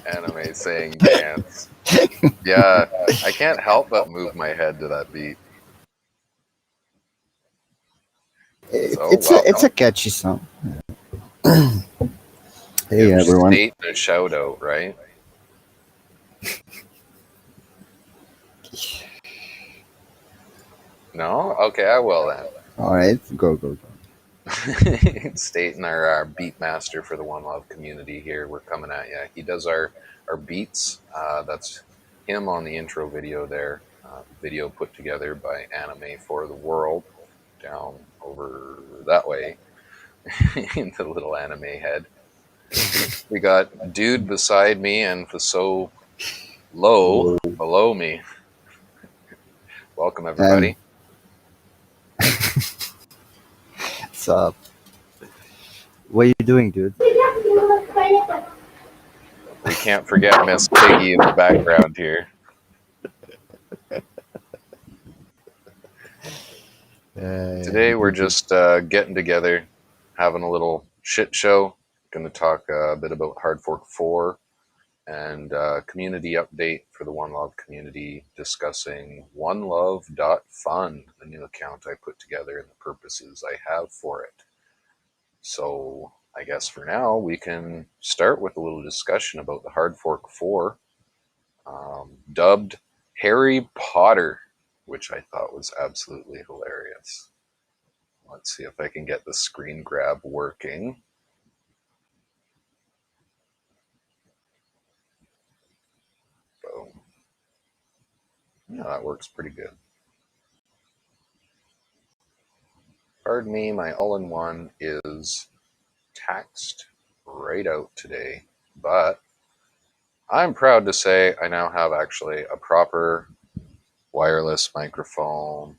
Anime saying dance. Yeah, I can't help but move my head to that beat. So It's welcome. a catchy song. Hey Give everyone. State a shout out, right? No? Okay, I will then. All right, go. State and our beat master for the One Love community here. We're coming at you. He does our beats. That's him on the intro video there. Video put together by Anime for the World down over that way in the little anime head. We got Dude beside me and Fasolo below me. Welcome, And everybody. what's up? What are you doing, dude? We can't forget Miss Piggy in the background here. Today we're just getting together, having a little shit show. Going to talk a bit about Hard Fork 4 and community update for the One Love community, discussing onelove.fun, the new account I put together and the purposes I have for it. So I guess for now we can start with a little discussion about the Hard Fork 4, dubbed Harry Potter, which I thought was absolutely hilarious. Let's see if I can get the screen grab working. Boom. Yeah, that works pretty good. Pardon me, my all-in-one is taxed right out today, but I'm proud to say I now have actually a proper wireless microphone.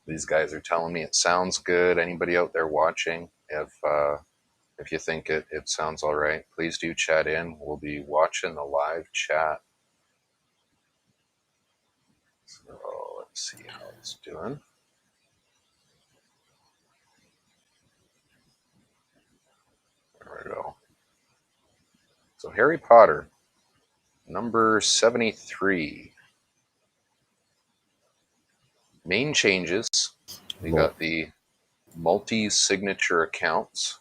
These guys are telling me it sounds good. Anybody out there watching, if you think it sounds all right, please do chat in. We'll be watching the live chat. So let's see how it's doing. There we go. So Harry Potter, number 73. Main changes. We Whoa. got the multi-signature accounts.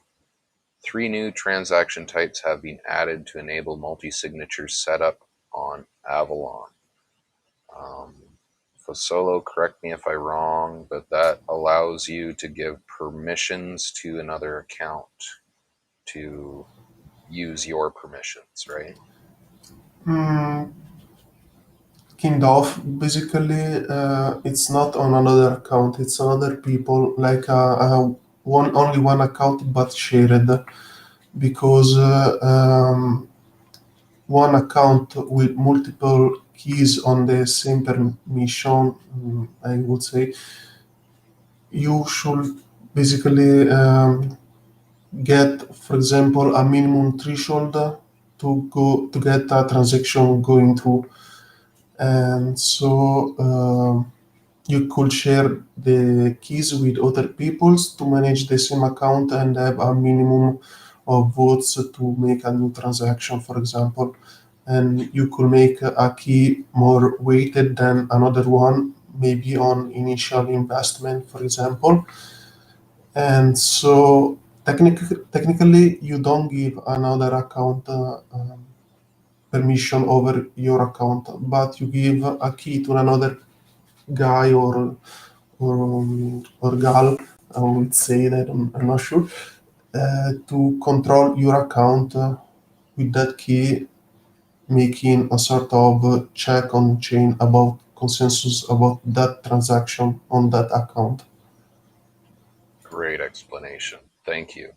3 new transaction types have been added to enable multi-signature setup on Avalon. Fasolo, correct me if I'm wrong, but that allows you to give permissions to another account to use your permissions, right? Mm, kind of. Basically, it's not on another account. It's on other people, like only one account, but shared, because one account with multiple keys on the same permission, I would say, you should basically get, for example, a minimum threshold to get a transaction going through. And so you could share the keys with other peoples to manage the same account and have a minimum of votes to make a new transaction, for example. And you could make a key more weighted than another one, maybe on initial investment, for example. And so technically, you don't give another account permission over your account, but you give a key to another guy or gal. I would say that I'm not sure to control your account with that key, making a sort of check on chain about consensus about that transaction on that account. Great explanation. Thank you.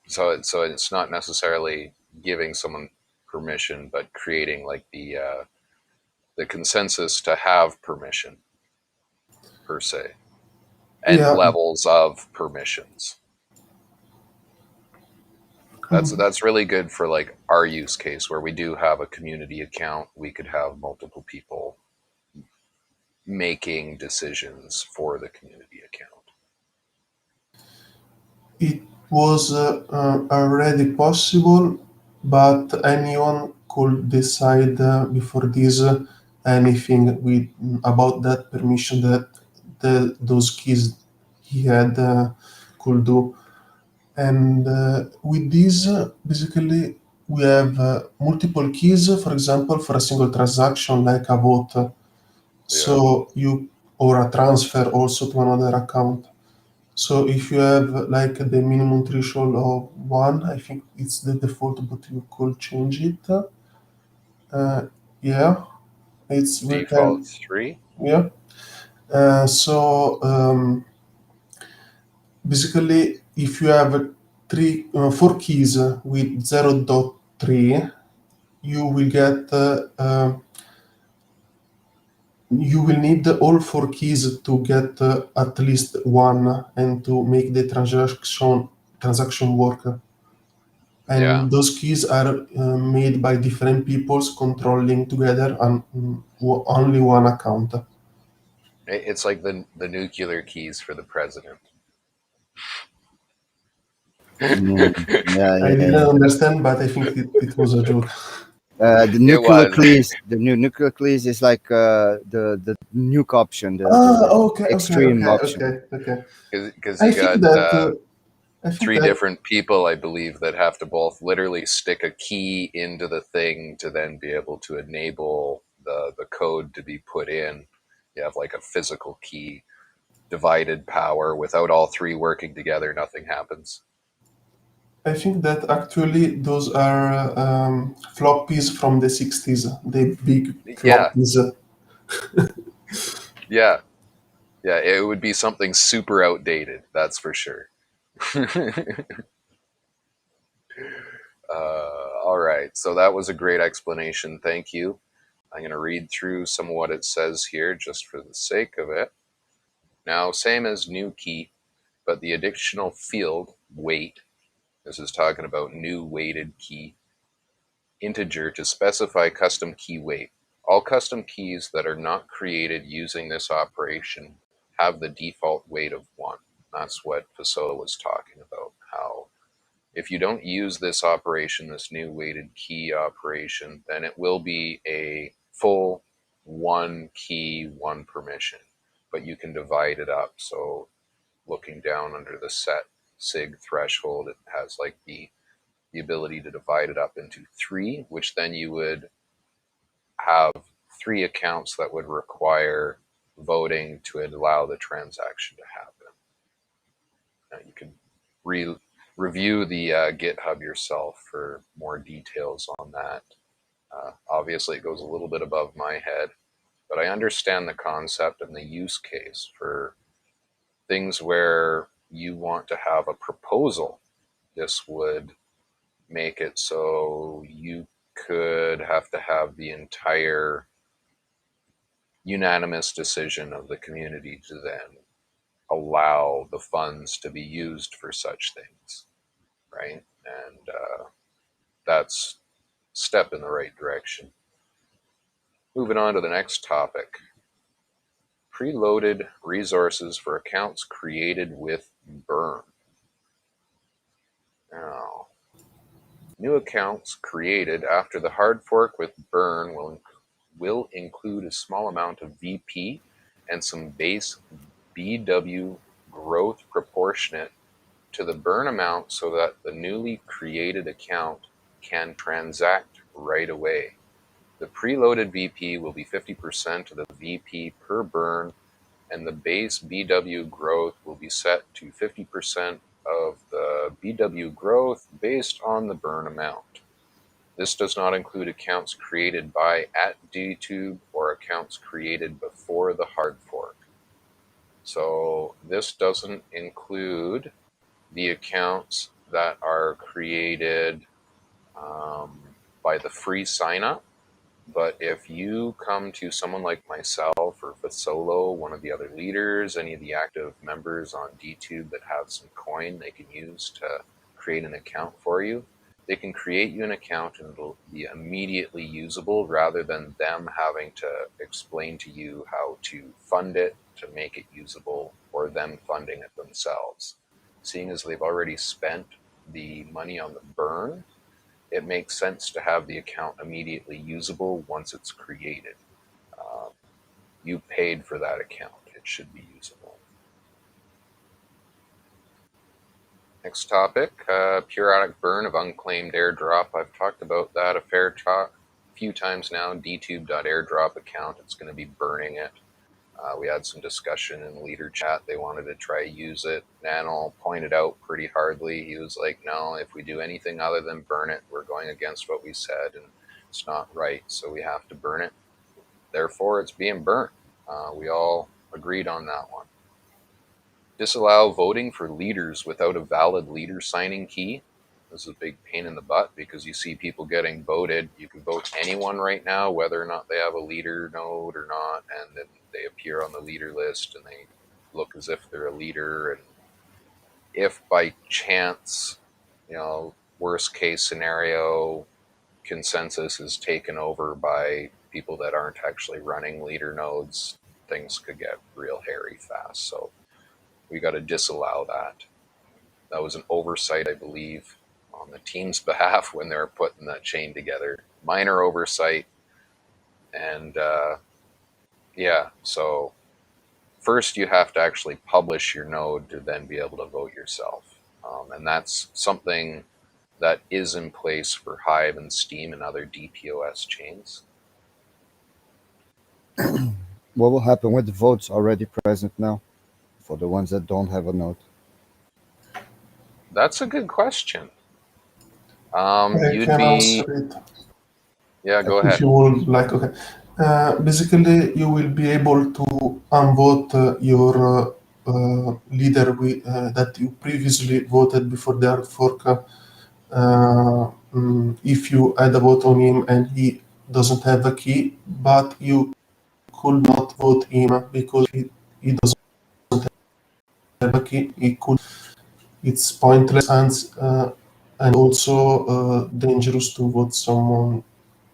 So it's not necessarily giving someone permission, but creating like the consensus to have permission per se, and Yeah. levels of permissions. That's really good for like our use case where we do have a community account. We could have multiple people making decisions for the community account. It was already possible, but anyone could decide before this anything with about that permission that those keys he had could do. And with this, basically, we have multiple keys, for example, for a single transaction like a vote. So you or a transfer also to another account. So if you have like the minimum threshold of one, I think it's the default, but you could change it. Yeah, it's we Default can. 3. Yeah. So basically, if you have four keys with 0.3, you will get you will need all four keys to get at least one and to make the transaction work. Yeah. And those keys are made by different peoples controlling together on only one account. It's like the nuclear keys for the president. Mm, yeah, I yeah, didn't yeah. understand, but I think it was a joke. The It was. nuclear cleese is like the nuke option, Ah, the okay, okay, extreme okay, option. okay, okay. Because I you think got that I think three that different people, I believe, that have to both literally stick a key into the thing to then be able to enable the code to be put in. You have like a physical key, divided power. Without all three working together, nothing happens. actually those are floppies from the 60s, the big Yeah, floppies. yeah, yeah. It would be something super outdated, that's for sure. All right, so that was a great explanation. Thank you. I'm going to read through some of what it says here just for the sake of it. Now, same as new key, but the additional field, weight, this is talking about new weighted key, integer to specify custom key weight. All custom keys that are not created using this operation have the default weight of 1. That's what Fasolo was talking about, how if you don't use this operation, this new weighted key operation, then it will be a full 1 key, 1 permission, but you can divide it up. So looking down under the set sig threshold, it has like the ability to divide it up into 3, which then you would have 3 accounts that would require voting to allow the transaction to happen. Now you can review the GitHub yourself for more details on that. Obviously, it goes a little bit above my head, but I understand the concept and the use case for things where you want to have a proposal. This would make it so you could have to have the entire unanimous decision of the community to then allow the funds to be used for such things, right? And that's a step in the right direction. Moving on to the next topic. Preloaded resources for accounts created with burn. Now, new accounts created after the hard fork with burn will include a small amount of VP and some base BW growth proportionate to the burn amount so that the newly created account can transact right away. The preloaded VP will be 50% of the VP per burn, and the base BW growth will be set to 50% of the BW growth based on the burn amount. This does not include accounts created by @DTube or accounts created before the hard fork. So this doesn't include the accounts that are created by the free sign up. But if you come to someone like myself or Fasolo, one of the other leaders, any of the active members on DTube that have some coin they can use to create an account for you, they can create you an account and it'll be immediately usable rather than them having to explain to you how to fund it to make it usable or them funding it themselves. Seeing as they've already spent the money on the burn, it makes sense to have the account immediately usable once it's created. You paid for that account. It should be usable. Next topic, periodic burn of unclaimed airdrop. I've talked about that a few times now. DTube.airdrop account, it's going to be burning it. We had some discussion in leader chat. They wanted to try to use it. Nano pointed out pretty hardly. He was like, no, if we do anything other than burn it, we're going against what we said, and it's not right, so we have to burn it. Therefore, it's being burnt. We all agreed on that one. Disallow voting for leaders without a valid leader signing key. This is a big pain in the butt because you see people getting voted. You can vote anyone right now, whether or not they have a leader node or not, and then they appear on the leader list and they look as if they're a leader. And if by chance, worst case scenario, consensus is taken over by people that aren't actually running leader nodes, things could get real hairy fast. So we got to disallow that. That was an oversight, I believe, on the team's behalf when they were putting that chain together. Minor oversight. And so first you have to actually publish your node to then be able to vote yourself. And that's something that is in place for Hive and Steam and other DPoS chains. What will happen with the votes already present now for the ones that don't have a node? That's a good question. I can answer it. Yeah, go ahead. If you would like, okay. Basically, you will be able to unvote your leader that you previously voted before the hard fork. If you add a vote on him and he doesn't have a key, but you could not vote him because he doesn't have a key. It's pointless and also dangerous to vote someone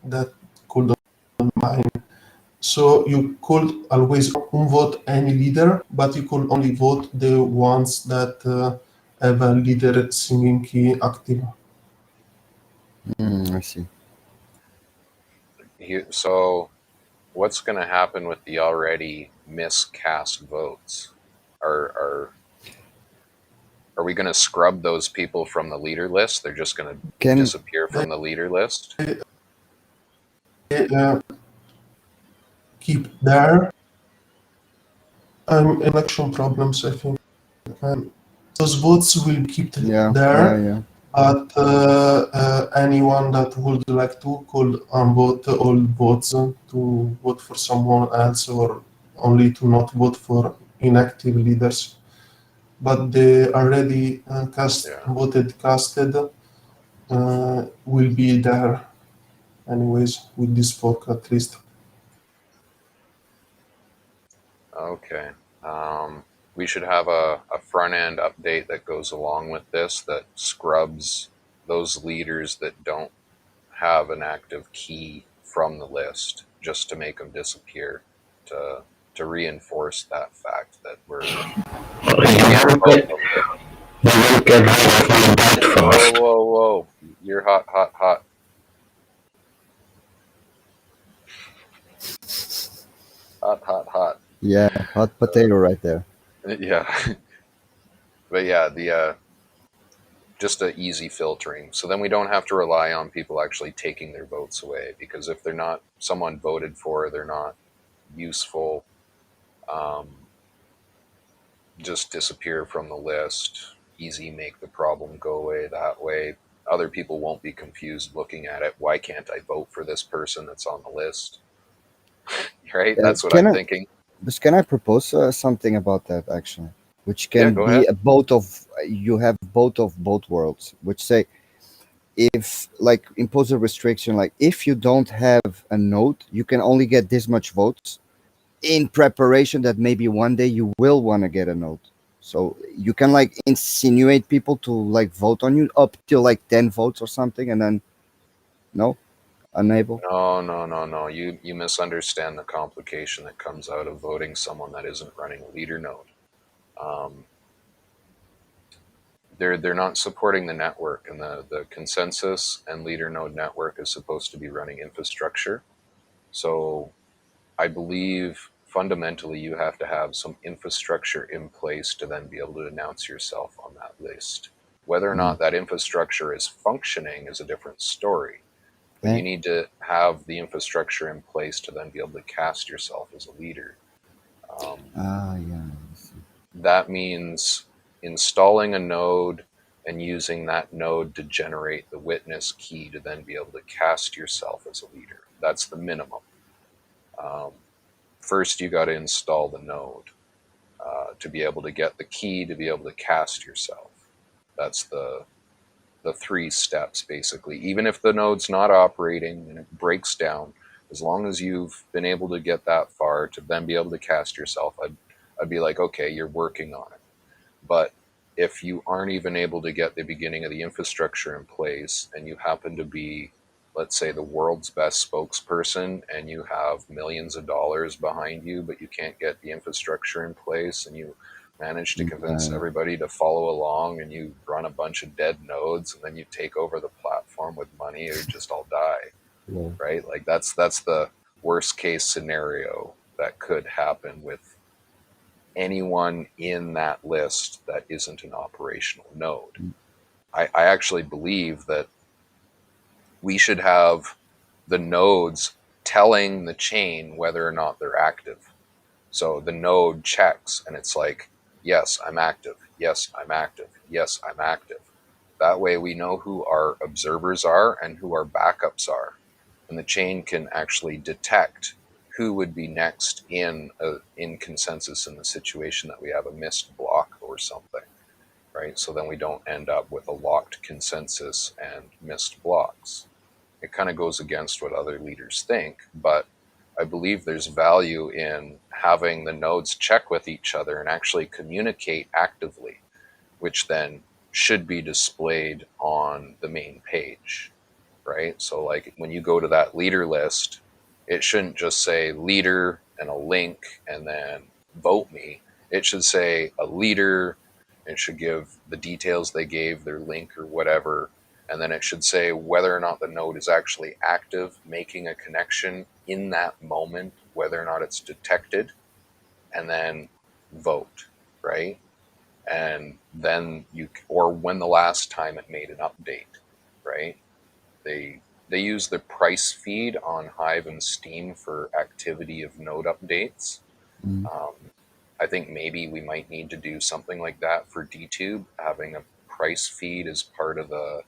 that could mine. So you could always unvote any leader, but you could only vote the ones that have a leader singing key active. I see. So what's going to happen with the already miscast votes? Are we going to scrub those people from the leader list? They're just going to disappear from the leader list? Keep there. Election problems, I think. Those votes will keep there. But anyone that would like to could unvote all votes to vote for someone else or only to not vote for inactive leaders. But the already casted will be there anyways with this fork at least. Okay. We should have a front end update that goes along with this that scrubs those leaders that don't have an active key from the list just to make them disappear, to reinforce that fact that we're Whoa. You're hot. Hot. Yeah, hot potato right there. Yeah. But yeah, just a easy filtering. So then we don't have to rely on people actually taking their votes away, because if they're not someone voted for, they're not useful, just disappear from the list. Easy, make the problem go away that way. Other people won't be confused looking at it. Why can't I vote for this person that's on the list? Right? That's what I'm thinking. But can I propose something about that actually? Which can be a you have both of both worlds, which say if like impose a restriction, like if you don't have a node, you can only get this much votes in preparation that maybe one day you will want to get a node. So you can like insinuate people to like vote on you up till like 10 votes or something, and then unable. No. You misunderstand the complication that comes out of voting someone that isn't running a leader node. they're not supporting the network, and the consensus and leader node network is supposed to be running infrastructure. So I believe fundamentally you have to have some infrastructure in place to then be able to announce yourself on that list. Whether or not that infrastructure is functioning is a different story, but you need to have the infrastructure in place to then be able to cast yourself as a leader. Yeah. That means installing a node and using that node to generate the witness key to then be able to cast yourself as a leader. That's the minimum. First, you got to install the node to be able to get the key to be able to cast yourself. That's the 3 steps, basically. Even if the node's not operating and it breaks down, as long as you've been able to get that far to then be able to cast yourself, I'd be like, okay, you're working on it. But if you aren't even able to get the beginning of the infrastructure in place, and you happen to be, let's say, the world's best spokesperson, and you have millions of dollars behind you, but you can't get the infrastructure in place, and you manage to convince everybody to follow along, and you run a bunch of dead nodes, and then you take over the platform with money, or just all die. Yeah. Right? Like that's the worst case scenario that could happen with anyone in that list that isn't an operational node. I actually believe that we should have the nodes telling the chain whether or not they're active. So the node checks and it's like, yes, I'm active. Yes, I'm active. Yes, I'm active. That way we know who our observers are and who our backups are. And the chain can actually detect who would be next in consensus in the situation that we have a missed block or something, right? So then we don't end up with a locked consensus and missed blocks. It kind of goes against what other leaders think, but I believe there's value in having the nodes check with each other and actually communicate actively, which then should be displayed on the main page, right? So like when you go to that leader list, it shouldn't just say leader and a link and then vote me. It should say a leader. It should give the details they gave, their link or whatever. And then it should say whether or not the node is actually active, making a connection in that moment, whether or not it's detected, and then vote, right? And then or when the last time it made an update, right? They use the price feed on Hive and Steam for activity of node updates. I think maybe we might need to do something like that for DTube, having a price feed as part of the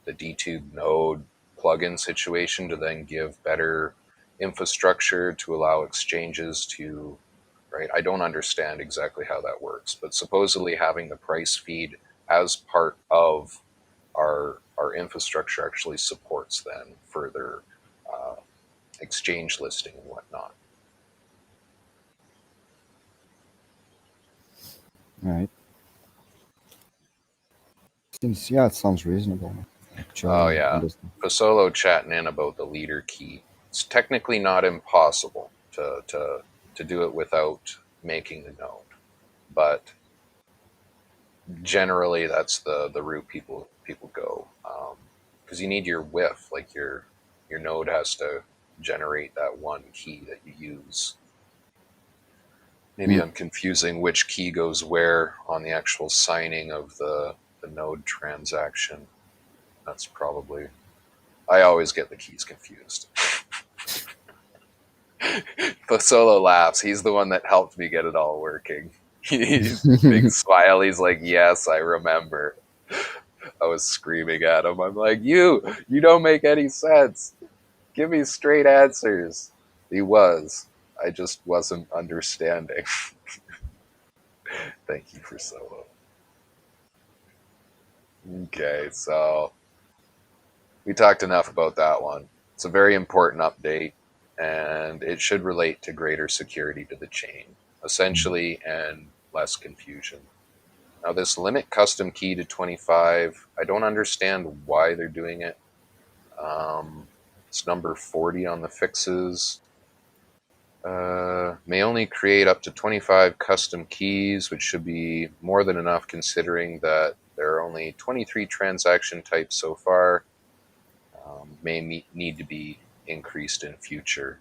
DTube node plugin situation to then give better infrastructure to allow exchanges to, right? I don't understand exactly how that works, but supposedly having the price feed as part of our infrastructure actually supports then further exchange listing and whatnot. All right. It sounds reasonable. Actually, Oh yeah, Fasolo chatting in about the leader key. It's technically not impossible to do it without making the node, but generally that's the route people go, because you need your whiff, like your node has to generate that one key that you use. Maybe I'm confusing which key goes where on the actual signing of the node transaction. That's probably, I always get the keys confused. Fasolo laughs. He's the one that helped me get it all working. He's big smile. He's like, yes, I remember. I was screaming at him. I'm like, you don't make any sense. Give me straight answers. He was. I just wasn't understanding. Thank you for Solo. Okay, so we talked enough about that one. It's a very important update, and it should relate to greater security to the chain, essentially, and less confusion. Now, this limit custom key to 25, I don't understand why they're doing it. It's number 40 on the fixes. May only create up to 25 custom keys, which should be more than enough considering that there are only 23 transaction types so far. May need to be increased in future.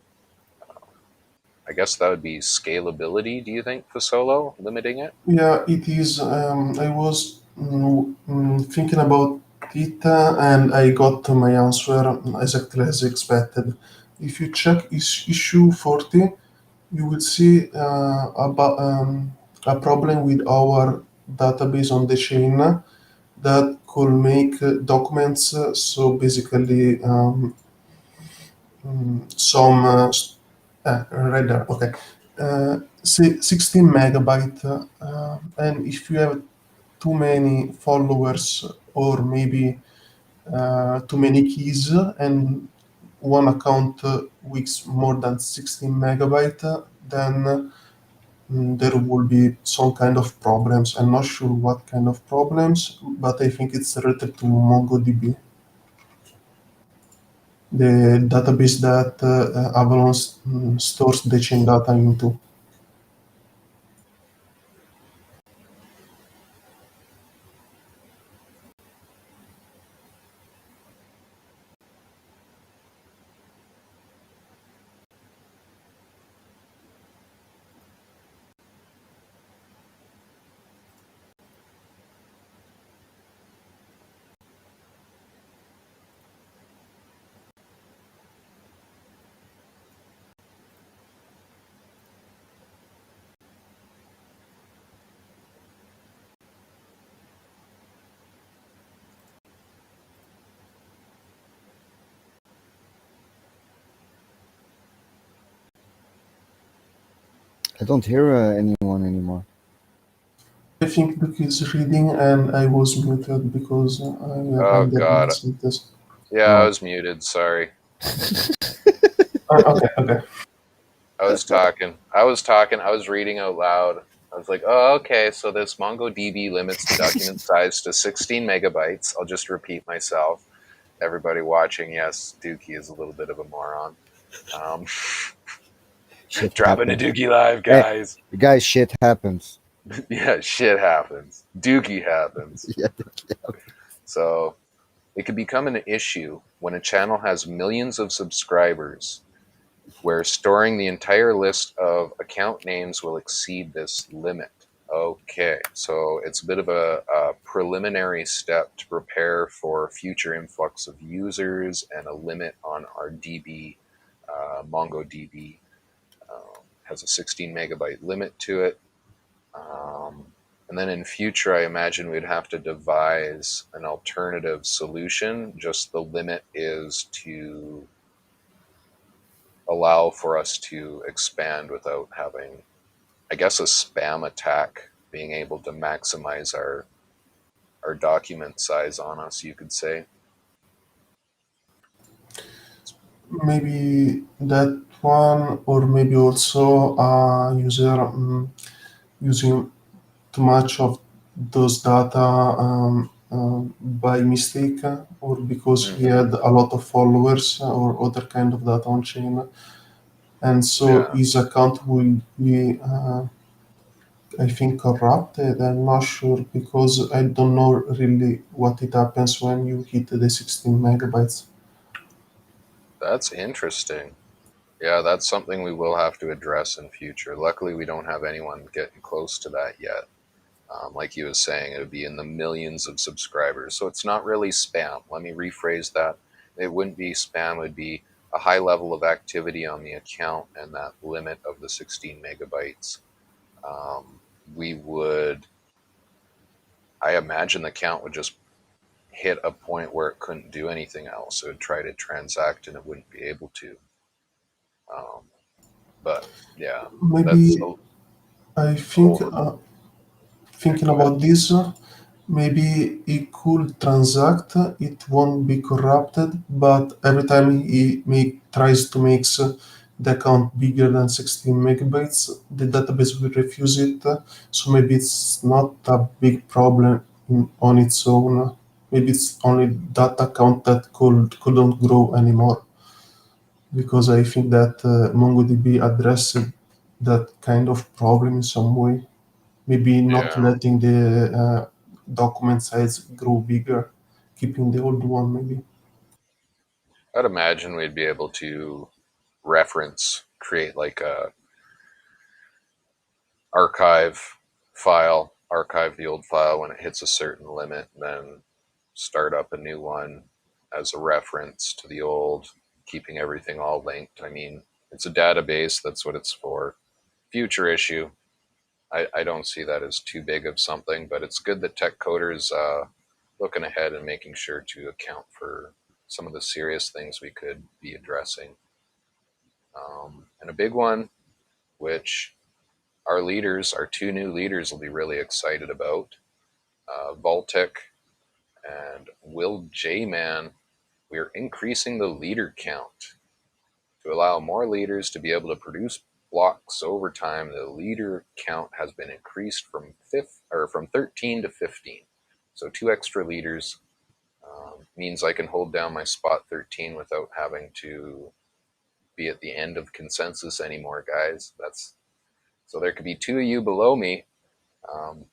I guess that would be scalability, do you think, Fasolo, limiting it? Yeah, it is. I was thinking about it, and I got my answer exactly as expected. If you check issue 40, you will see about a problem with our database on the chain that could make documents. So basically, some right there. Okay, say 16 megabyte, and if you have too many followers or maybe too many keys and one account with more than 16 megabyte, then there will be some kind of problems. I'm not sure what kind of problems, but I think it's related to MongoDB, the database that Avalon stores the chain data into. I don't hear anyone anymore. I think Luke is reading and I was muted because Oh, I'm the God. sentence. Yeah, I Oh, was muted. Sorry. Okay, okay. I was talking. I was reading out loud. I was like, oh, okay, so this MongoDB limits the document size to 16 megabytes. I'll just repeat myself. Everybody watching, yes, Dookie is a little bit of a moron. Um, shit dropping a happens. Dookie live, Hey, guys. guys, shit happens. Yeah, shit happens. Dookie happens. Yeah. So it could become an issue when a channel has millions of subscribers where storing the entire list of account names will exceed this limit. Okay, so it's a bit of a preliminary step to prepare for future influx of users and a limit on our DB. MongoDB has a 16 megabyte limit to it. And then in future, I imagine we'd have to devise an alternative solution. Just the limit is to allow for us to expand without having, I guess, a spam attack being able to maximize our document size on us, you could say. Maybe that one, or maybe also a user using too much of those data by mistake or because he Mm-hmm. had a lot of followers or other kind of data on chain. And so Yeah, his account will be, I think, corrupted. I'm not sure because I don't know really what it happens when you hit the 16 megabytes. that's interesting. Yeah, that's something we will have to address in future. Luckily, we don't have anyone getting close to that yet. Like he was saying, it would be in the millions of subscribers. So it's not really spam. Let me rephrase that. It wouldn't be spam. It would be a high level of activity on the account and that limit of the 16 megabytes. We would, I imagine the count would just hit a point where it couldn't do anything else. It would try to transact and it wouldn't be able to. Um, but yeah, that's Maybe I a whole. think Yeah, thinking go ahead. about this, maybe he could transact, it won't be corrupted, but every time he tries to make the account bigger than 16 megabytes, the database will refuse it. So maybe it's not a big problem on its own. Maybe it's only that account that couldn't grow anymore. because I think that MongoDB addressed that kind of problem in some way. Maybe not Yeah, letting the document size grow bigger, keeping the old one maybe. I'd imagine we'd be able to create like a archive the old file when it hits a certain limit, then start up a new one as a reference to the old, keeping everything all linked. I mean, it's a database, that's what it's for. Future issue, I don't see that as too big of something, but it's good that tech coders looking ahead and making sure to account for some of the serious things we could be addressing. And a big one, which our two new leaders will be really excited about, Vaultic and Will J Man. We are increasing the leader count to allow more leaders to be able to produce blocks over time. The leader count has been increased from 13 to 15. So two extra leaders means I can hold down my spot 13 without having to be at the end of consensus anymore, guys. That's so there could be two of you below me. Um,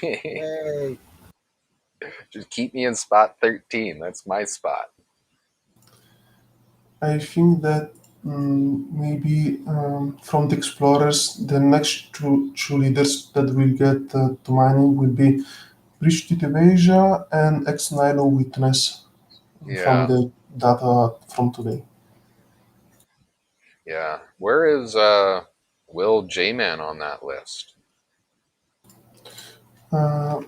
Yay! just keep me in spot 13. That's my spot. I think that maybe from the explorers, the next two leaders that will get to mining will be Bridge to Asia and Ex Nihilo Witness from Yeah, the data from today. yeah. Where is Will J Man on that list? Uh,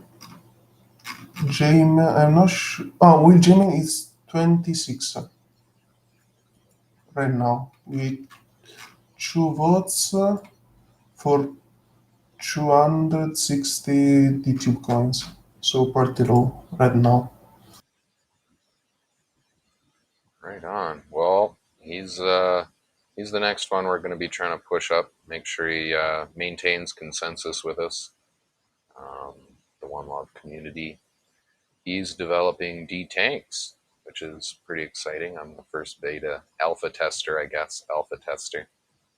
Jamin, I'm not sure. Oh, Will Jamin is 26 right now with two votes for 260 DTube coins. So pretty low right now. Right on. Well, he's the next one we're going to be trying to push up. Make sure he maintains consensus with us. Um, the One Love community. He's developing D tanks, which is pretty exciting. I'm the first beta alpha tester, I guess. Alpha tester.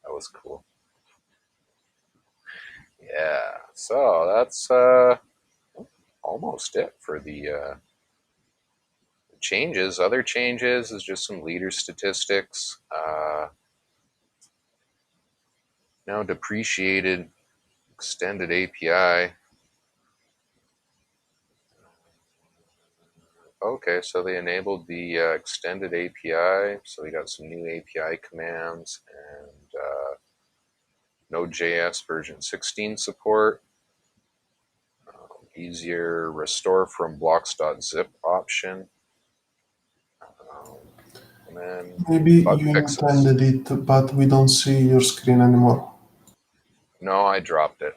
That was cool. Yeah. So that's almost it for the changes. Other changes is just some leader statistics. Now depreciated extended API. Okay, so they enabled the extended API. So we got some new API commands and Node.js version 16 support. Easier restore from blocks.zip option. Um, and then Maybe bug you fixes. intended it, but we don't see your screen anymore. No, I dropped it.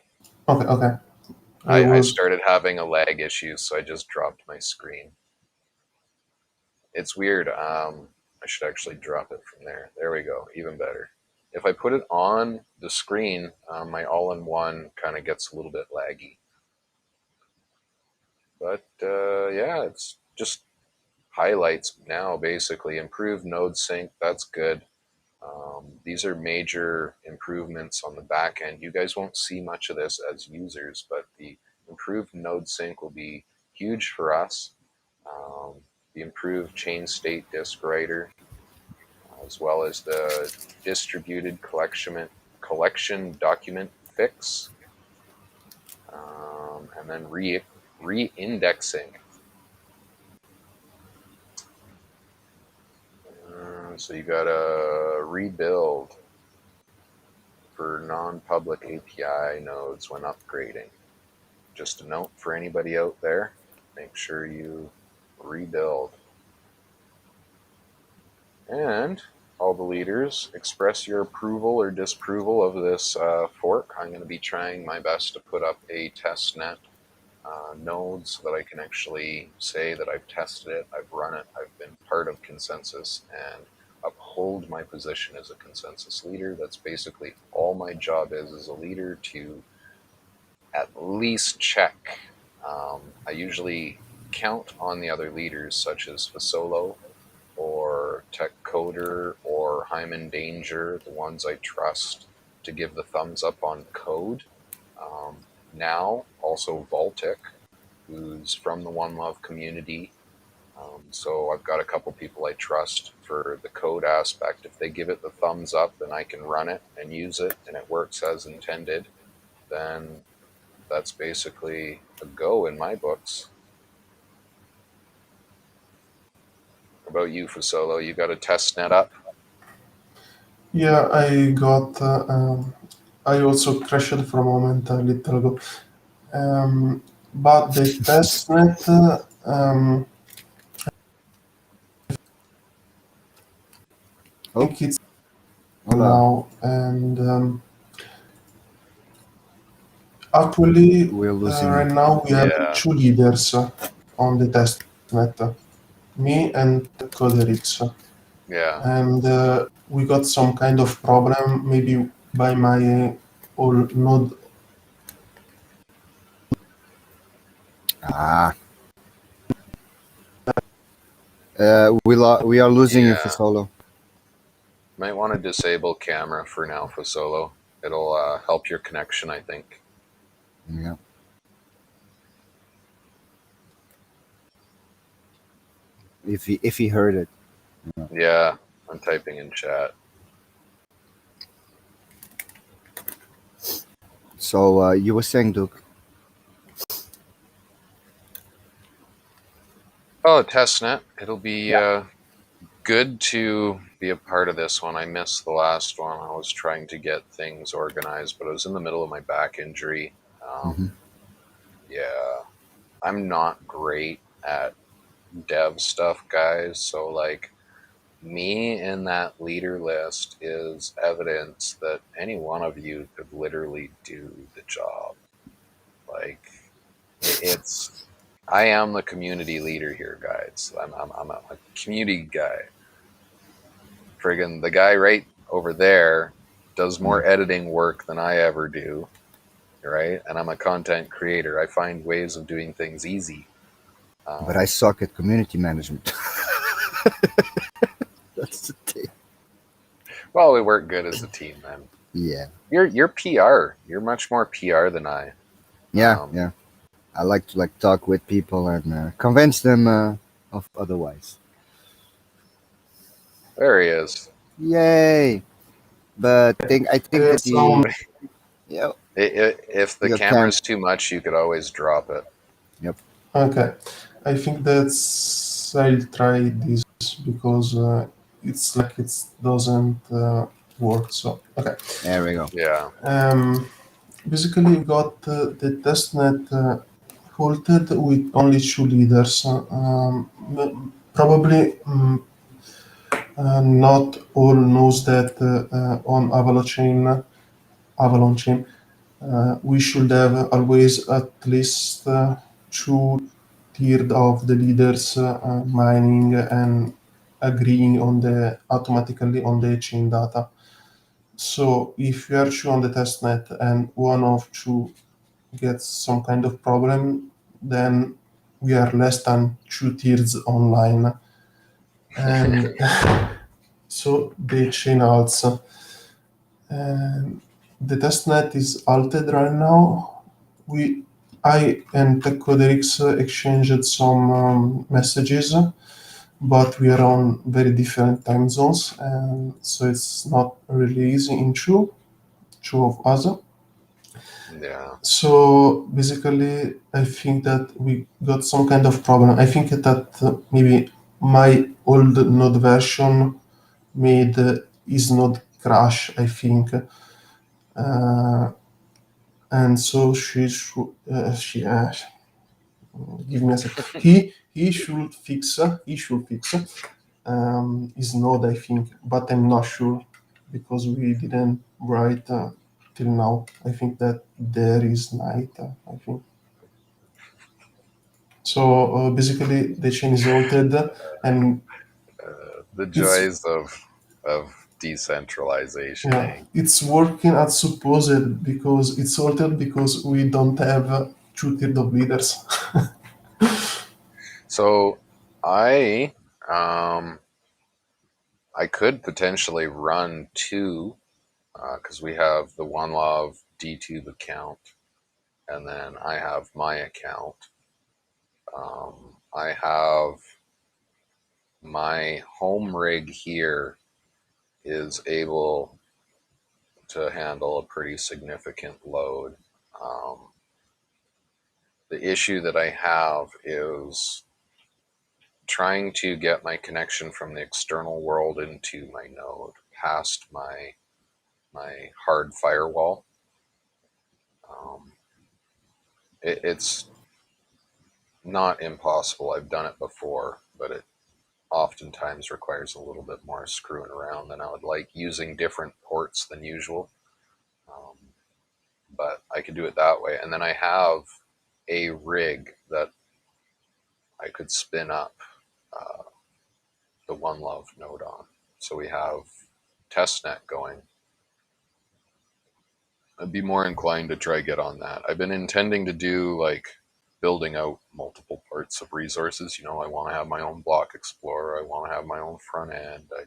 Okay, okay. I I was started having a lag issue, so I just dropped my screen. It's weird. I should actually drop it from there. There we go. Even better. If I put it on the screen, my all-in-one kind of gets a little bit laggy. But yeah, it's just highlights now, basically. Improved node sync, that's good. These are major improvements on the back end. You guys won't see much of this as users, but the improved node sync will be huge for us. Um, the improved chain state disk writer, as well as the distributed collection document fix, and then re-indexing. So you got to rebuild for non-public API nodes when upgrading. Just a note for anybody out there, make sure you rebuild. And all the leaders, express your approval or disapproval of this fork. I'm going to be trying my best to put up a testnet node so that I can actually say that I've tested it, I've run it, I've been part of consensus, and uphold my position as a consensus leader. That's basically all my job is as a leader, to at least check. I usually count on the other leaders, such as Fasolo or Tech Coder or I'm in danger, the ones I trust to give the thumbs up on code. Now, also Voltic, who's from the One Love community. So I've got a couple people I trust for the code aspect. If they give it the thumbs up and I can run it and use it and it works as intended, then that's basically a go in my books. What about you, Fasolo? You got a test net up? Yeah, I got. I also crashed for a moment a little ago. But the testnet, I Oh, think it's hola. now, and actually, We're losing you. right now we have Yeah. two leaders on the testnet, me and Coderix, Yeah. and we got some kind of problem, maybe by my old node. Ah. We are losing you, Yeah. Fasolo. Might want to disable camera for now, Fasolo. It'll help your connection, I think. Yeah. If he heard it. Yeah, I'm typing in chat. So you were saying, Duke? Oh, testnet. It'll be Yeah. good to be a part of this one. I missed the last one. I was trying to get things organized, but I was in the middle of my back injury. Mm-hmm. Yeah, I'm not great at dev stuff, guys. So, like, me in that leader list is evidence that any one of you could literally do the job. Like, it's. I am the community leader here, guys. I'm a community guy. Friggin' the guy right over there does more editing work than I ever do, right? And I'm a content creator. I find ways of doing things easy. But I suck at community management. That's the thing. Well, we work good as a team, man. Yeah. You're PR. You're much more PR than I. Yeah. Yeah. I like to talk with people and convince them of otherwise. There he is. Yay! But I think that Some the yeah If the your cam. camera's too much, you could always drop it. Yep. Okay, I think that's I'll try this because it's like it doesn't work. So okay, There we go. Yeah. basically we got the testnet halted with only two leaders. Probably not all knows that on Avalon chain, we should have always at least two-thirds of the leaders mining and agreeing on the automatically on the chain data. So if you are two on the testnet and one of two gets some kind of problem, then we are less than two-thirds online, and so the chain halts. And the testnet is altered right now. I and TechCoderix exchanged some messages, but we are on very different time zones, and so it's not really easy in two of us. Yeah. So basically, I think that we got some kind of problem. I think that maybe my old node version made his node crash, I think. And so she give me a sec. He should fix his node, I think, but I'm not sure because we didn't write till now. I think that there is night, I think. So basically the chain is altered, and The it's joys of decentralization, yeah, eh? it's working as supposed because it's altered because we don't have two-thirds of leaders. So I um I could potentially run two, because we have the One Love DTube account, and then I have my account. I have my home rig here is able to handle a pretty significant load. The issue that I have is trying to get my connection from the external world into my node past my hard firewall. It's not impossible. I've done it before, but it oftentimes requires a little bit more screwing around than I would like, using different ports than usual. But I could do it that way. And then I have a rig that I could spin up the One Love node on. So we have testnet going. I'd be more inclined to try get on that. I've been intending to do like building out multiple parts of resources. I want to have my own block explorer. I want to have my own front end. I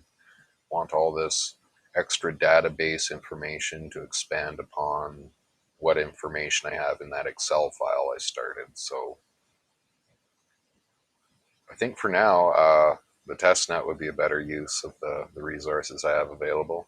want all this extra database information to expand upon what information I have in that Excel file I started. So I think for now, the testnet would be a better use of the resources I have available.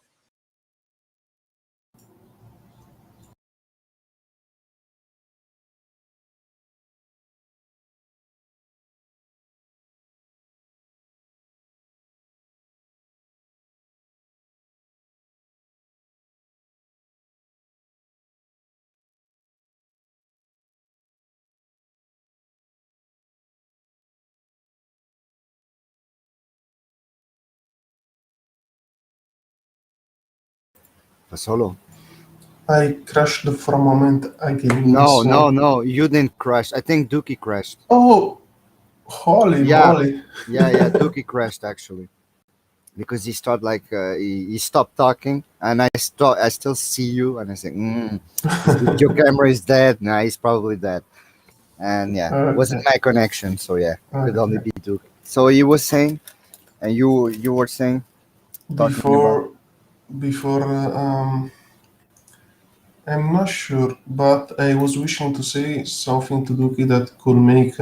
Fasolo. I crashed for a moment again. No, you didn't crash. I think Dookie crashed. Oh, holy moly! Yeah, Dookie crashed actually, because he started like he stopped talking, and I still see you, and I say, your camera is dead. Nah, he's probably dead. And yeah, it wasn't my connection, so yeah, it could only be Dookie. So you were saying, and you were saying before I'm not sure, but I was wishing to say something to Duki that could make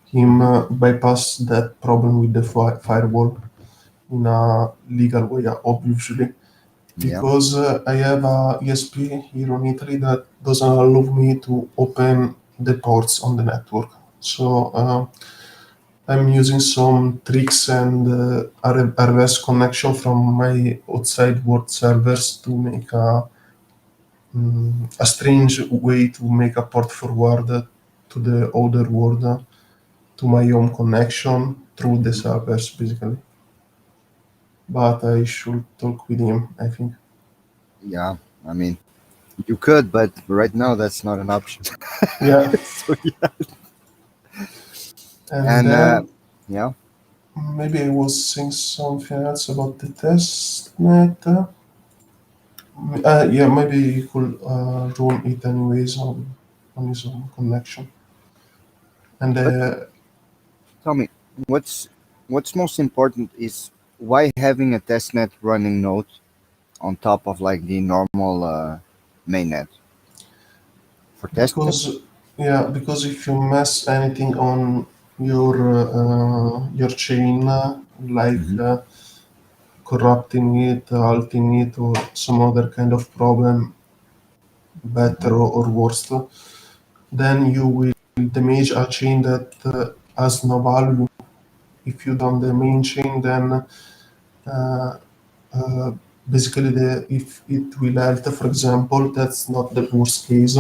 him bypass that problem with the firewall in a legal way, obviously. Because I have a ESP here in Italy that doesn't allow me to open the ports on the network. So I'm using some tricks and RS connection from my outside world servers to make a strange way to make a port forward to the other world, to my home connection through the servers, basically. But I should talk with him, I think. Yeah, I mean, you could, but right now that's not an option. Yeah. So, yeah. And then yeah. maybe I was saying something else about the testnet. Yeah, maybe you could run it anyways on his own connection. And Tell me, what's most important is why having a testnet running node on top of like the normal mainnet for testing? because if you mess anything on your chain, like corrupting it, halting it, or some other kind of problem, better or worse, then you will damage a chain that has no value. If you don't the main chain, then uh, basically if it will halt, for example, that's not the worst case.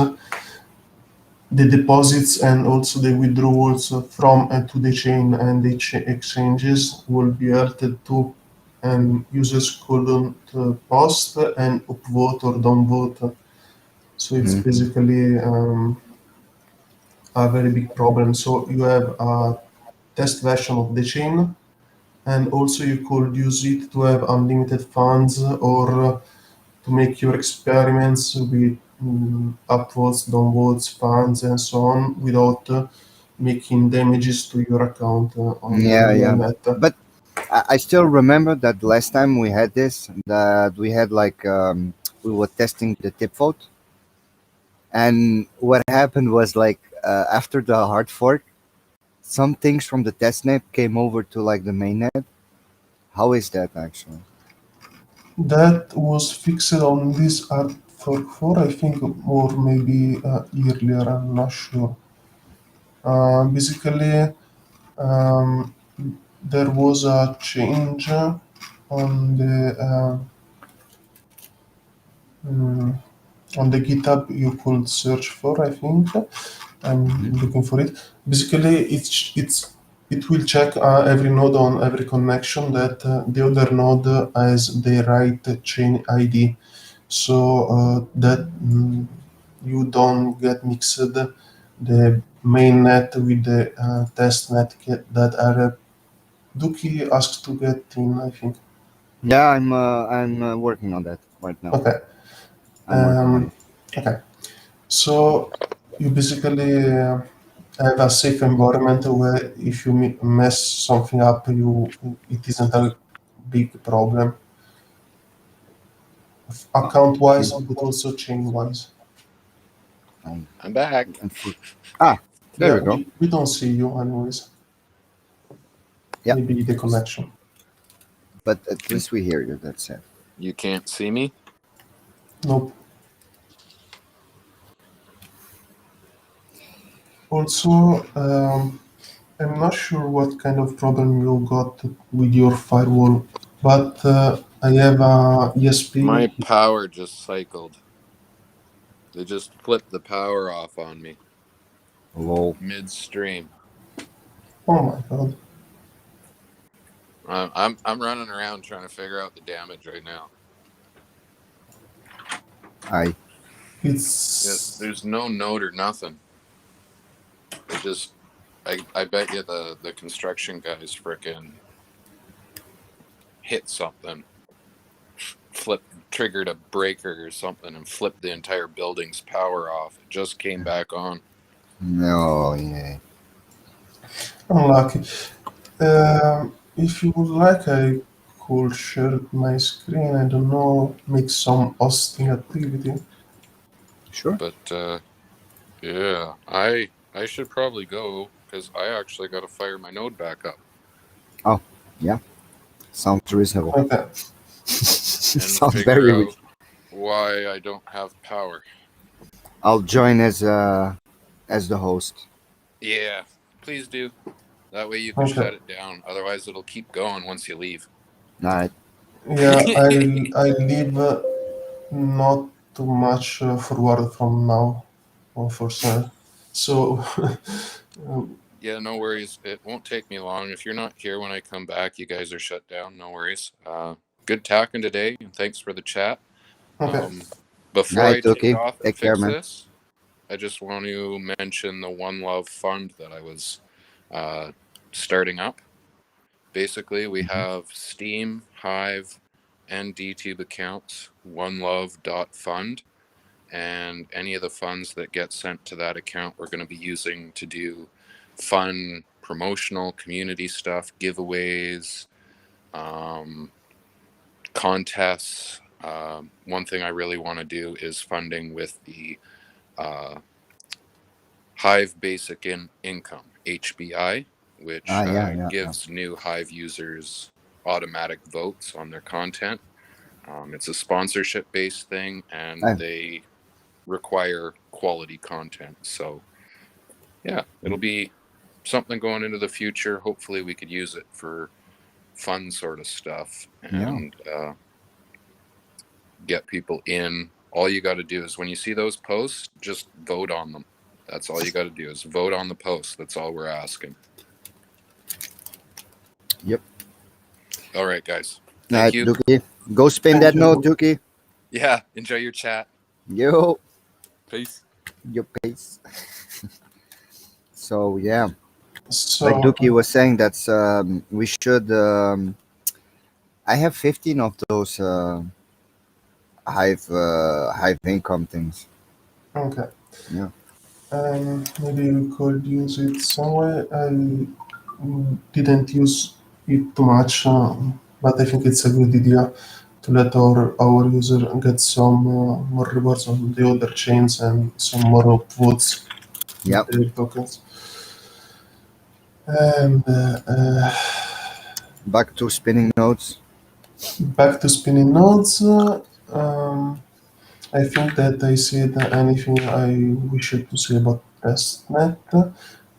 The deposits and also the withdrawals from and to the chain and the exchanges will be halted too, and users couldn't post and upvote or downvote. So it's basically a very big problem. So you have a test version of the chain, and also you could use it to have unlimited funds or to make your experiments with upvotes, downvotes, funds, and so on without making damages to your account on the net. But I still remember that last time we had this, that we had like we were testing the tip vote, and what happened was like after the hard fork, some things from the testnet came over to like the mainnet. How is that actually? That was fixed on this Art Fork 4, I think, or maybe earlier, I'm not sure. Basically, um, there was a change on the mm, on the GitHub you could search for. I think I'm Mhm. looking for it. Basically, it will check every node on every connection that the other node has the right chain ID, so that you don't get mixed the main net with the test net that are Duki asked to get in, I think. Yeah, I'm working on that right now. Okay. I'm working on it. Okay. So you basically have a safe environment where if you mess something up, it isn't a big problem, account wise, but also chain wise. I'm, I'm back. I'm full. Ah, there Yeah, we go. we don't see you anyways. Yeah, Maybe the connection. but at least we hear you. That's it. You can't see me? Nope. Also, I'm not sure what kind of problem you got with your firewall, but I have a ESP. My power just cycled. They just flipped the power off on me Lol. midstream. Oh my god. I'm running around trying to figure out the damage right now. I Yeah, It's there's no note or nothing. They just, I bet you the construction guys frickin' hit something, triggered a breaker or something, and flipped the entire building's power off. It just came back on. no, yeah. unlucky. If you would like, I could share my screen. I don't know, make some hosting activity. Sure. But yeah, I should probably go because I actually got to fire my node back up Oh, yeah. Sounds reasonable. Okay. and Sounds figure very out reasonable. why I don't have power. I'll join as the host. Yeah, please do. That way you can Okay. shut it down. Otherwise, it'll keep going once you leave. All right. Yeah, I live not too much forward from now, unfortunately. So, Yeah, no worries. It won't take me long. If you're not here when I come back, you guys are shut down. No worries. Good talking today, and thanks for the chat. okay. Um, All before right, I take Tuki. off and Take care, fix man. this, I just want to mention the One Love Fund that I was uh, starting up. Basically, we Mhm. have Steam, Hive, and DTube accounts, onelove.fund, and any of the funds that get sent to that account we're going to be using to do fun promotional community stuff, giveaways, um, contests. One thing I really want to do is funding with the uh, Hive Basic Income, HBI, which Ah, yeah, yeah, yeah. gives new Hive users automatic votes on their content. It's a sponsorship based thing and I, they require quality content. So, yeah, it'll be something going into the future. Hopefully, we could use it for fun sort of stuff yeah. and get people in. All you got to do is when you see those posts, just vote on them. That's all you got to do is vote on the post. That's all we're asking. Yep. All right, guys. All Thank right, you. Dookie. Go spin Thank that note, you. Dookie. Yeah, enjoy your chat. Yo, Peace. your pace. So yeah, like So, Dookie was saying, that's we should. I have 15 of those hive income things. okay. Yeah. Maybe we could use it somewhere. I didn't use it too much, but I think it's a good idea to let our user get some more rewards on the other chains and some more votes with Yep. their tokens. And Back to spinning nodes. back to spinning nodes. I think that I said anything I wish to say about testnet.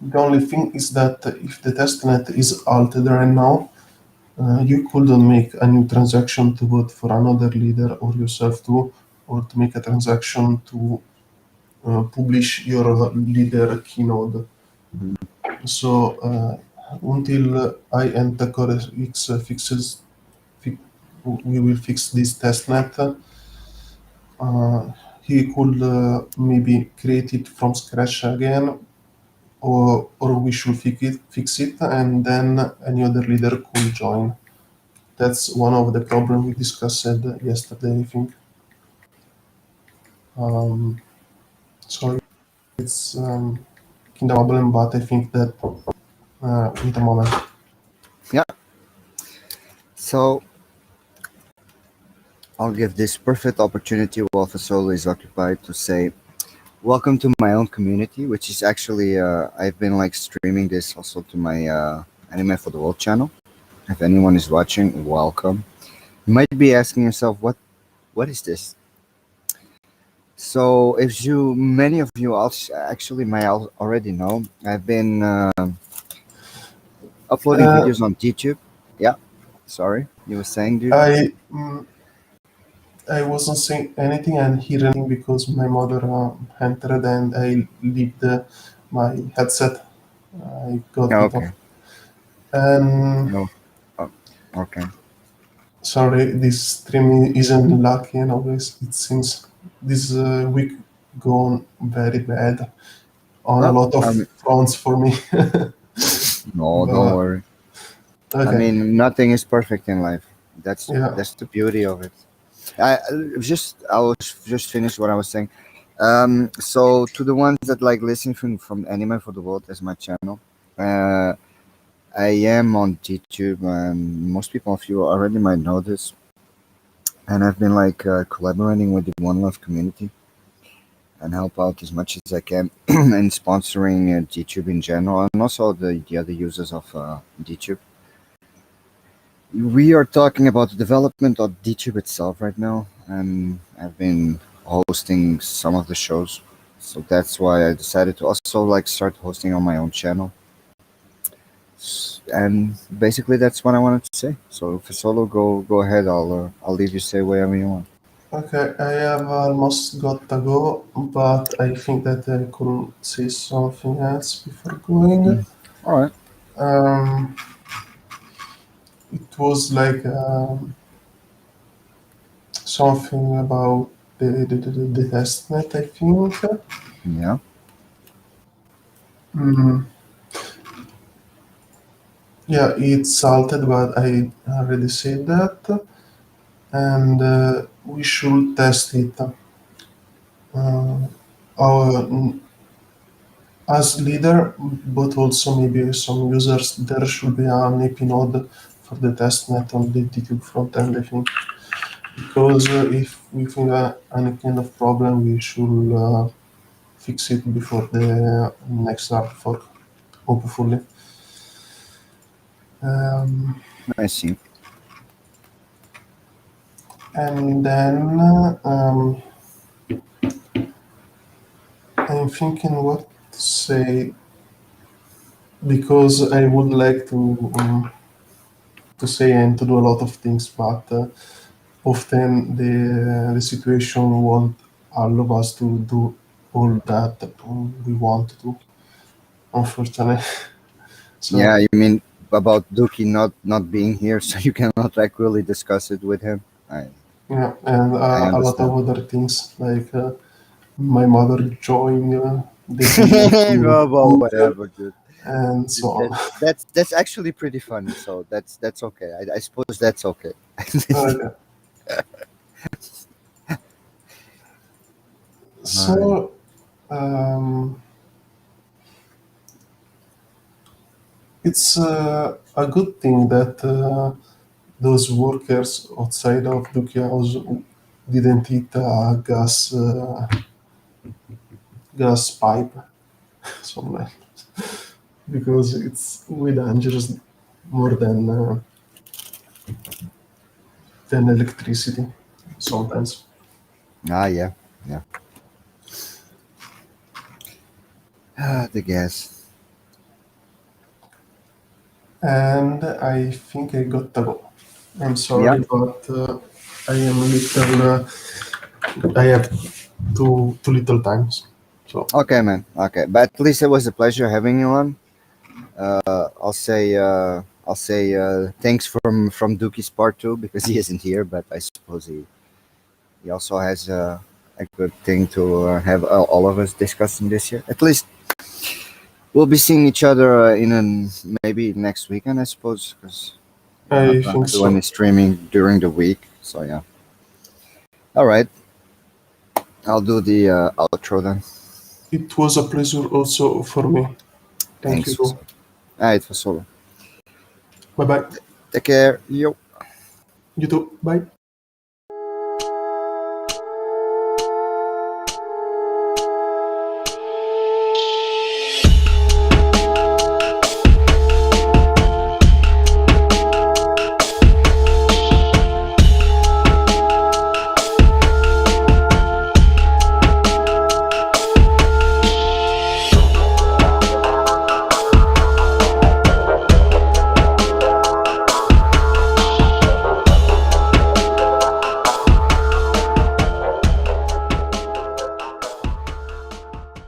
The only thing is that if the testnet is altered right now, you couldn't make a new transaction to vote for another leader or yourself too, or to make a transaction to publish your leader keynote. Mhm. So until I and TechORX we will fix this testnet. He could maybe create it from scratch again, or we should fix it, and then any other leader could join. That's one of the problems we discussed yesterday, I think. Um, so it's kind of a problem, but I think that wait a moment. Yeah. So I'll give this perfect opportunity while Fasolo is occupied to say welcome to my own community, which is actually I've been like streaming this also to my Anime for the World channel. If anyone is watching, welcome. You might be asking yourself, what is this? So, if you, many of you also actually might already know, I've been uploading Uh, videos on DTube. Yeah, sorry, you were saying, dude. I I wasn't saying anything and hearing anything because my mother entered and I left my headset. I got Oh, it okay, off. And no, oh, okay. sorry, this stream isn't lucky and always it seems this week gone very bad on a Well, lot of I mean, fronts for me. no, don't But worry. I okay, mean, nothing is perfect in life. yeah, That's the beauty of it. I was just finished what I was saying. So to the ones that like listen from Anime for the World as my channel, uh, I am on DTube, and most people of you already might know this. And I've been like collaborating with the One Love community and help out as much as I can in sponsoring DTube in general, and also the other users of DTube. We are talking about the development of DTube itself right now, and I've been hosting some of the shows, so that's why I decided to also like start hosting on my own channel. And basically, that's what I wanted to say. So, for solo, go ahead. I'll leave you say whatever you want. okay. I have almost got to go, but I think that I could say something else before going. Mm. All right. Um, it was like something about the testnet, I think. Yeah. Mm, yeah, it's salted, but I already said that, and we should test it. Our, as leader, but also maybe some users, there should be an AP node for the testnet on the DTube frontend, I think. Because if we find any kind of problem, we should fix it before the next hard fork, hopefully. Um, I see. and then I'm thinking what to say because I would like to say and to do a lot of things, but often the situation won't allow us to do all that we want to do, unfortunately. Yeah, So you mean about Dookie not being here, so you cannot like really discuss it with him. yeah, and I a lot of understand. other things like my mother joined the video to Well, Google whatever, dude. and so on. That's actually pretty funny. So that's okay. I suppose that's okay. Okay. All right. So, um, it's a good thing that those workers outside of Duke House didn't hit a gas pipe somewhere because it's way dangerous more than electricity sometimes. Yeah. The gas. And I think I got to go. I'm Yeah. sorry, but I am a little. I have too little times. So Okay, man. Okay, but at least it was a pleasure having you on. I'll say thanks from Dookie's part two because he isn't here, but I suppose he also has a good thing to have all of us discussing this year. At least we'll be seeing each other maybe next weekend, I suppose, because we're not I gonna think do any so. streaming during the week. So yeah. All right, I'll do the outro then. It was a pleasure also for me. Thank Thanks. you. Alright, Fasolo. Bye bye. Take care. Yo. You too. Bye.